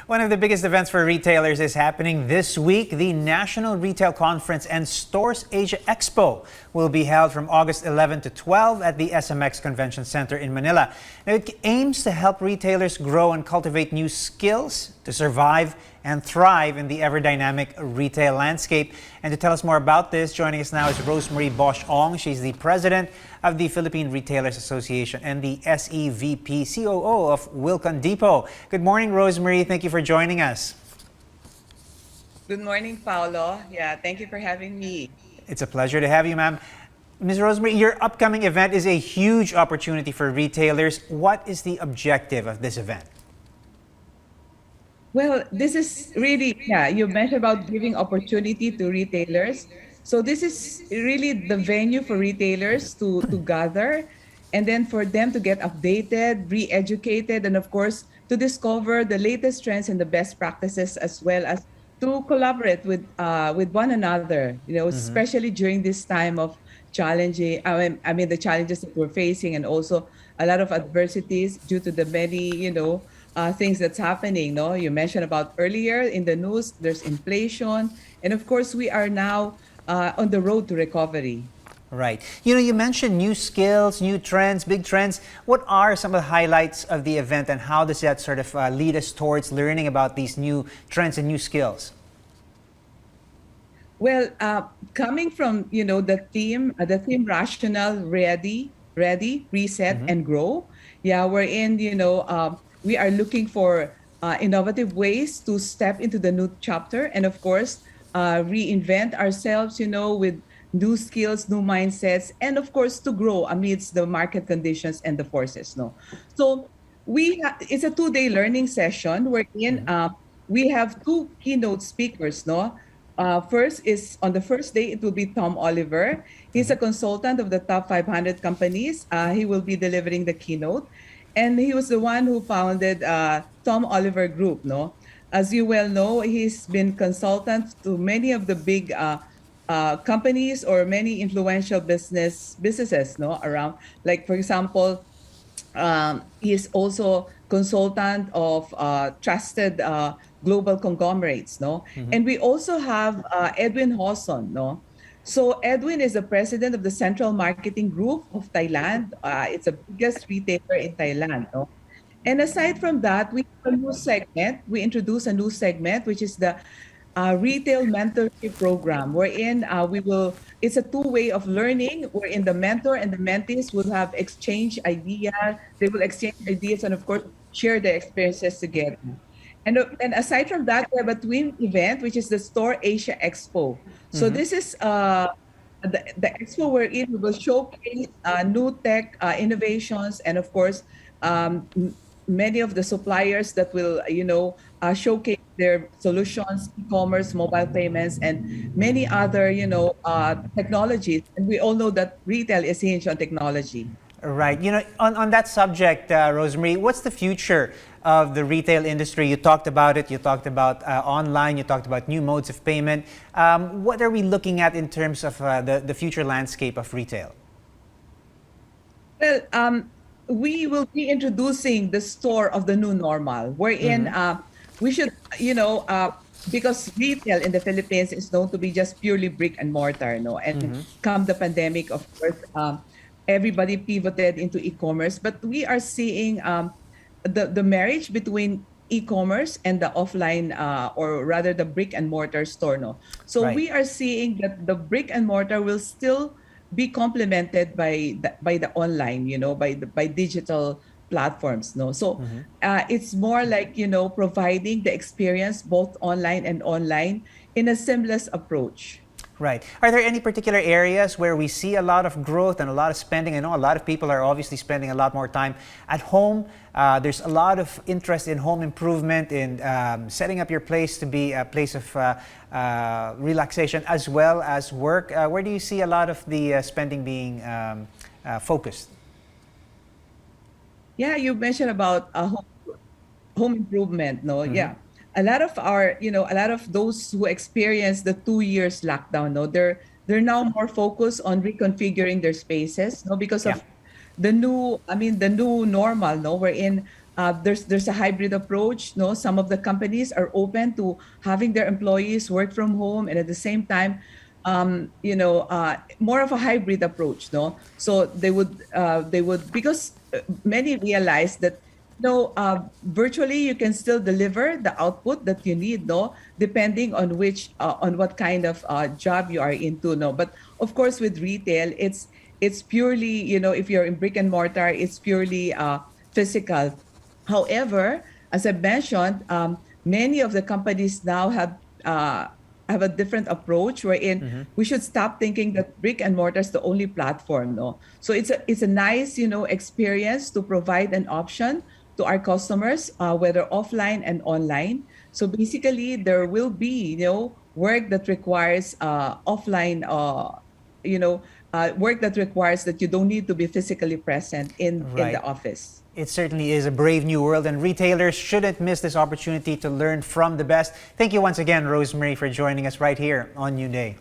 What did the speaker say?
One of the biggest events for retailers is happening this week. The National Retail Conference and Stores Asia Expo will be held from August 11 to 12 at the SMX Convention Center in Manila. Now, it aims to help retailers grow and cultivate new skills to survive and thrive in the ever-dynamic retail landscape. And to tell us more about this, joining us now is Rosemarie Bosch-Ong. She's the president of the Philippine Retailers Association and the SEVP COO of Wilcon Depot. Good morning, Rosemarie. Thank you for joining us. Good morning, Paolo. Yeah, thank you for having me. It's a pleasure to have you, ma'am. Ms. Rosemarie, your upcoming event is a huge opportunity for retailers. What is the objective of this event? Well, this is really, yeah, you mentioned about giving opportunity to retailers. So this is really the venue for retailers to gather and then for them to get updated, re-educated, and of course, to discover the latest trends and the best practices, as well as to collaborate with one another, especially during this time of challenging, the challenges that we're facing, and also a lot of adversities due to the many, things that's happening. No, you mentioned about earlier in the news, there's inflation, and of course, we are now on the road to recovery. Right. You mentioned new skills, new trends, big trends. What are some of the highlights of the event, and how does that sort of lead us towards learning about these new trends and new skills? Well, coming from the theme rational, ready, reset, and grow. Yeah, we're in. We are looking for innovative ways to step into the new chapter, and of course, reinvent ourselves. With new skills, new mindsets, and of course, to grow amidst the market conditions and the forces. No, so it's a 2-day learning session wherein we have 2 keynote speakers. No. First is on the first day, it will be Tom Oliver. He's a consultant of the top 500 companies. He will be delivering the keynote. And he was the one who founded Tom Oliver Group. No, as you well know, he's been consultant to many of the big companies or many influential businesses. No, around, like for example, he is also consultant of trusted global conglomerates. No, and we also have Edwin Hawson. No. So Edwin is the president of the Central Marketing Group of Thailand. It's the biggest retailer in Thailand. No? And aside from that, we have a new segment. We introduce a new segment, which is the Retail Mentorship Program, wherein it's a 2-way of learning, wherein the mentor and the mentees will have exchange ideas. They will exchange ideas and, of course, share their experiences together. And aside from that, we have a twin event, which is the Store Asia Expo. So this is the expo wherein we will showcase new tech innovations, and of course, many of the suppliers that will, showcase their solutions, e-commerce, mobile payments, and many other, technologies. And we all know that retail is hinged on technology. Right. On that subject, Rosemarie, what's the future of the retail industry? You talked about it. You talked about online. You talked about new modes of payment. What are we looking at in terms of the future landscape of retail? Well, we will be introducing the store of the new normal, wherein we should, because retail in the Philippines is known to be just purely brick and mortar, no? And come the pandemic, of course, everybody pivoted into e-commerce, but we are seeing the marriage between e-commerce and the offline, or rather the brick and mortar store. No, so Right. we are seeing that the brick and mortar will still be complemented by the online, by digital platforms. No, so it's more like providing the experience both online and online in a seamless approach. Right. Are there any particular areas where we see a lot of growth and a lot of spending? I know a lot of people are obviously spending a lot more time at home. There's a lot of interest in home improvement, in setting up your place to be a place of relaxation as well as work. Where do you see a lot of the spending being focused? Yeah, you mentioned about home improvement. No, yeah. A lot of a lot of those who experienced the 2 years lockdown, no, they're now more focused on reconfiguring their spaces, no, because of the new normal, no, wherein there's a hybrid approach. No, some of the companies are open to having their employees work from home, and at the same time, more of a hybrid approach. No, so they would because many realize that virtually you can still deliver the output that you need, no, depending on what kind of job you are into, no. But of course, with retail, it's purely, if you're in brick and mortar, it's purely physical. However, as I mentioned, many of the companies now have a different approach wherein we should stop thinking that brick and mortar is the only platform. No, so it's a nice experience to provide an option to our customers, whether offline and online. So basically, there will be work that requires offline, work that requires that you don't need to be physically present in the office. It certainly is a brave new world, and retailers shouldn't miss this opportunity to learn from the best. Thank you once again, Rosemarie, for joining us right here on New Day.